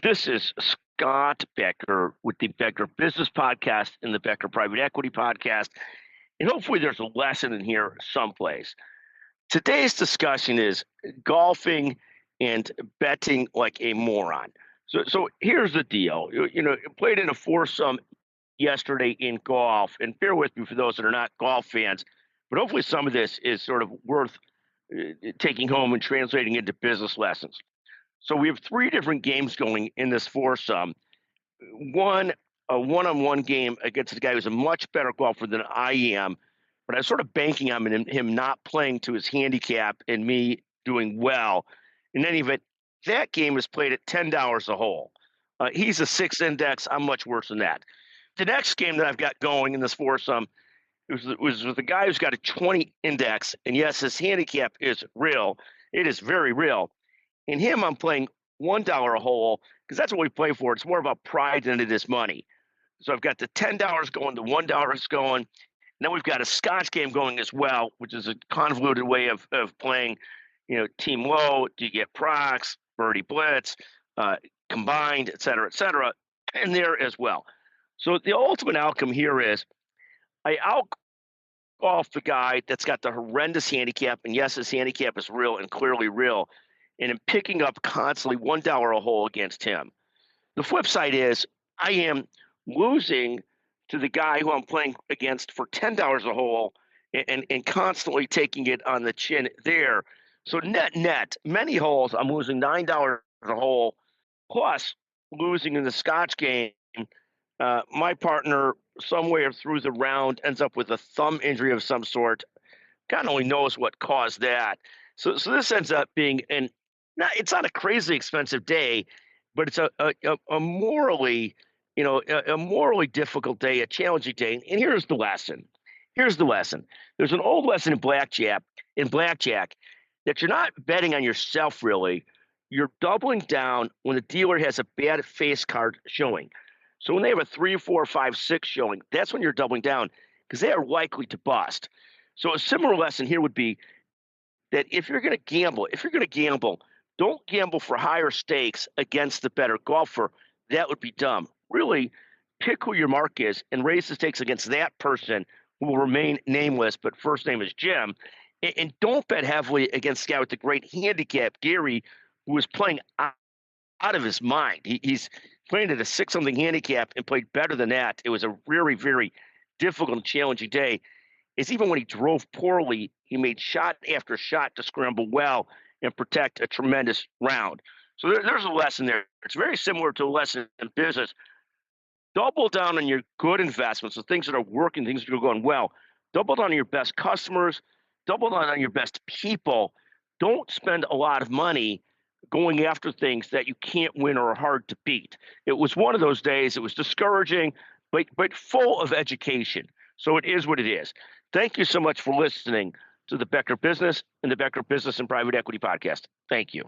This is Scott Becker with the Becker Business Podcast and the Becker Private Equity Podcast. And hopefully there's a lesson in here someplace. Today's discussion is golfing and betting like a moron. So here's the deal. Played in a foursome yesterday in golf, and bear with me for those that are not golf fans, but hopefully some of this is sort of worth taking home and translating into business lessons. So we have three different games going in this foursome. One, a one-on-one game against a guy who's a much better golfer than I am, but I was sort of banking on him not playing to his handicap and me doing well. In any event, that game is played at $10 a hole. He's a 6 index. I'm much worse than that. The next game that I've got going in this foursome was with a guy who's got a 20 index, and yes, his handicap is real. It is very real. In him, I'm playing $1 a hole because that's what we play for. It's more about pride than it is money. So I've got the $10 going, the $1 going. And then we've got a Scotch game going as well, which is a convoluted way of playing, team low, do you get procs, birdie blitz, combined, et cetera, and there as well. So the ultimate outcome here is I out-golf the guy that's got the horrendous handicap, and yes, his handicap is real and clearly real, and I'm picking up constantly $1 a hole against him. The flip side is I am losing to the guy who I'm playing against for $10 a hole and constantly taking it on the chin there. So net, many holes, I'm losing $9 a hole, plus losing in the Scotch game. My partner, somewhere through the round, ends up with a thumb injury of some sort. God only knows what caused that. So this ends up being it's not a crazy expensive day, but it's a morally, a morally difficult day, a challenging day. And here's the lesson. There's an old lesson in blackjack that you're not betting on yourself really. You're doubling down when the dealer has a bad face card showing. So when they have a 3, 4, 5, 6 showing, that's when you're doubling down because they are likely to bust. So a similar lesson here would be that if you're going to gamble, don't gamble for higher stakes against the better golfer. That would be dumb. Really, pick who your mark is and raise the stakes against that person who will remain nameless, but first name is Jim. And don't bet heavily against the guy with the great handicap, Gary, who was playing out of his mind. He's playing at a 6-something handicap and played better than that. It was a very, very difficult and challenging day. It's even when he drove poorly, he made shot after shot to scramble well and protect a tremendous round. So there's a lesson there. It's very similar to a lesson in business. Double down on your good investments, the things that are working, things that are going well. Double down on your best customers. Double down on your best people. Don't spend a lot of money going after things that you can't win or are hard to beat. It was one of those days. It was discouraging, but full of education. So it is what it is. Thank you so much for listening to the Becker Business and the Becker Business and Private Equity Podcast. Thank you.